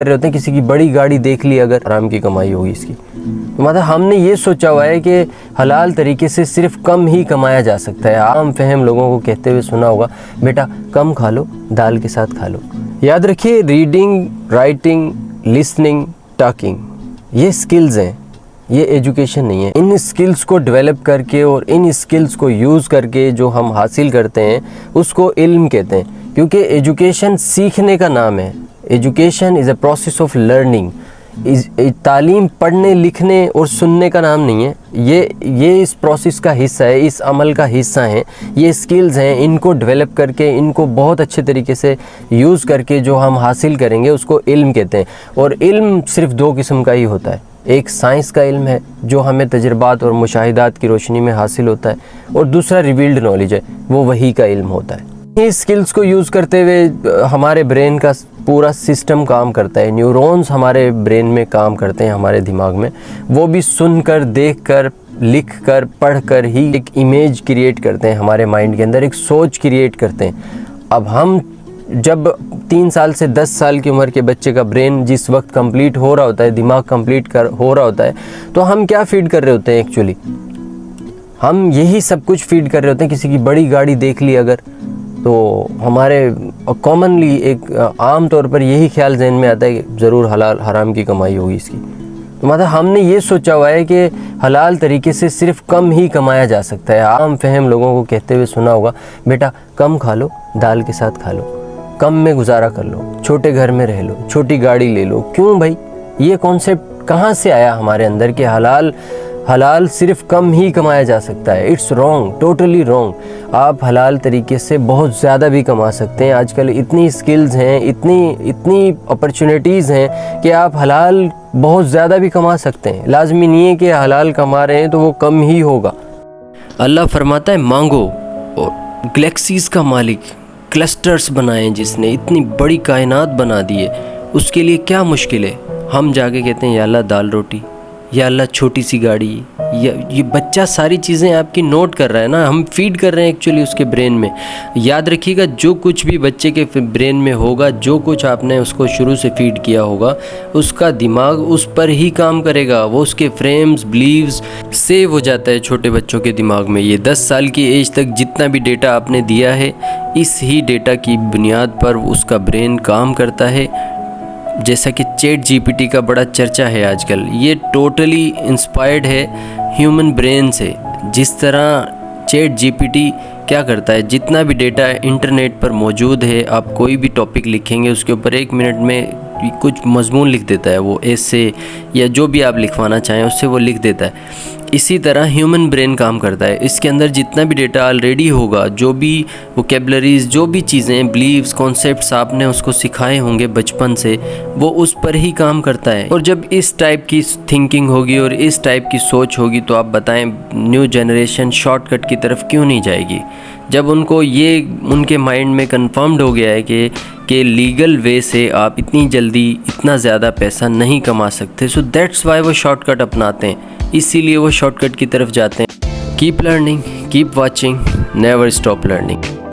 رہے ہوتے ہیں کسی کی بڑی گاڑی دیکھ لی اگر حرام کی کمائی ہوگی اس کی، تو مطلب ہم نے یہ سوچا ہوا ہے کہ حلال طریقے سے صرف کم ہی کمایا جا سکتا ہے۔ عام فہم لوگوں کو کہتے ہوئے سنا ہوگا بیٹا کم کھا لو، دال کے ساتھ کھا لو۔ یاد رکھیے ریڈنگ، رائٹنگ، لسننگ، ٹاکنگ یہ سکلز ہیں، یہ ایجوکیشن نہیں ہے۔ ان سکلز کو ڈیولپ کر کے اور ان سکلز کو یوز کر کے جو ہم حاصل کرتے ہیں اس کو علم کہتے ہیں، کیونکہ ایجوکیشن سیکھنے کا نام ہے۔ Education is a process of learning. تعلیم پڑھنے لکھنے اور سننے کا نام نہیں ہے، یہ اس پروسیس کا حصہ ہے، اس عمل کا حصہ ہیں۔ یہ سکلز ہیں، ان کو ڈیولپ کر کے ان کو بہت اچھے طریقے سے یوز کر کے جو ہم حاصل کریں گے اس کو علم کہتے ہیں۔ اور علم صرف دو قسم کا ہی ہوتا ہے، ایک سائنس کا علم ہے جو ہمیں تجربات اور مشاہدات کی روشنی میں حاصل ہوتا ہے، اور دوسرا ریویلڈ نالج ہے، وہ وحی کا علم ہوتا ہے۔ اس سکلز کو یوز کرتے ہوئے ہمارے برین کا پورا سسٹم کام کرتا ہے، نیورونز ہمارے برین میں کام کرتے ہیں، ہمارے دماغ میں، وہ بھی سن کر، دیکھ کر، لکھ کر، پڑھ کر ہی ایک امیج کریٹ کرتے ہیں ہمارے مائنڈ کے اندر، ایک سوچ کریٹ کرتے ہیں۔ اب ہم جب 3 سال سے 10 سال کی عمر کے بچے کا برین جس وقت کمپلیٹ ہو رہا ہوتا ہے، دماغ کمپلیٹ ہو رہا ہوتا ہے، تو ہم کیا فیڈ کر رہے ہوتے ہیں ایکچولی؟ ہم یہی سب کچھ فیڈ کر رہے ہوتے ہیں۔ کسی کی بڑی گاڑی دیکھ لی اگر، تو ہمارے کامنلی ایک عام طور پر یہی خیال ذہن میں آتا ہے کہ ضرور حلال حرام کی کمائی ہوگی اس کی، تو مطلب ہم نے یہ سوچا ہوا ہے کہ حلال طریقے سے صرف کم ہی کمایا جا سکتا ہے۔ عام فہم لوگوں کو کہتے ہوئے سنا ہوگا بیٹا کم کھا لو، دال کے ساتھ کھا لو، کم میں گزارا کر لو، چھوٹے گھر میں رہ لو، چھوٹی گاڑی لے لو۔ کیوں بھائی؟ یہ کانسیپٹ کہاں سے آیا ہمارے اندر کہ حلال صرف کم ہی کمایا جا سکتا ہے؟ It's wrong, totally wrong. آپ حلال طریقے سے بہت زیادہ بھی کما سکتے ہیں۔ آج کل اتنی سکلز ہیں، اتنی اپرچونیٹیز ہیں کہ آپ حلال بہت زیادہ بھی کما سکتے ہیں۔ لازمی نہیں ہے کہ حلال کما رہے ہیں تو وہ کم ہی ہوگا۔ اللہ فرماتا ہے مانگو، اور گلیکسیز کا مالک کلسٹرز بنائیں جس نے، اتنی بڑی کائنات بنا دی ہے، اس کے لیے کیا مشکل ہے؟ ہم جا کے کہتے ہیں یا اللہ دال روٹی، یا اللہ چھوٹی سی گاڑی، یا یہ بچہ ساری چیزیں آپ کی نوٹ کر رہا ہے نا، ہم فیڈ کر رہے ہیں ایکچولی اس کے برین میں۔ یاد رکھیے گا جو کچھ بھی بچے کے برین میں ہوگا، جو کچھ آپ نے اس کو شروع سے فیڈ کیا ہوگا، اس کا دماغ اس پر ہی کام کرے گا، وہ اس کے فریمز، بلیوز سیو ہو جاتا ہے چھوٹے بچوں کے دماغ میں۔ یہ 10 سال کی ایج تک جتنا بھی ڈیٹا آپ نے دیا ہے، اس ہی ڈیٹا کی بنیاد پر اس کا برین کام کرتا ہے۔ جیسا کہ چیٹ جی پی ٹی کا بڑا چرچا ہے آج کل، یہ ٹوٹلی انسپائرڈ ہے ہیومن برین سے۔ جس طرح چیٹ جی پی ٹی کیا کرتا ہے، جتنا بھی ڈیٹا انٹرنیٹ پر موجود ہے، آپ کوئی بھی ٹاپک لکھیں گے اس کے اوپر 1 منٹ میں کچھ مضمون لکھ دیتا ہے، وہ ایسے یا جو بھی آپ لکھوانا چاہیں اس سے وہ لکھ دیتا ہے۔ اسی طرح ہیومن برین کام کرتا ہے، اس کے اندر جتنا بھی ڈیٹا آلریڈی ہوگا، جو بھی ووکیبلریز، جو بھی چیزیں، بلیوز، کانسیپٹس آپ نے اس کو سکھائے ہوں گے بچپن سے، وہ اس پر ہی کام کرتا ہے۔ اور جب اس ٹائپ کی تھنکنگ ہوگی اور اس ٹائپ کی سوچ ہوگی تو آپ بتائیں نیو جنریشن شارٹ کٹ کی طرف کیوں نہیں جائے گی؟ جب ان کو یہ ان کے مائنڈ میں کنفرمڈ ہو گیا ہے کہ لیگل وے سے آپ اتنی جلدی اتنا زیادہ پیسہ نہیں کما سکتے، سو دیٹس وائی وہ شارٹ کٹ اپناتے ہیں، اسی لیے وہ شارٹ کٹ کی طرف جاتے ہیں۔ Keep learning, keep watching, never stop learning.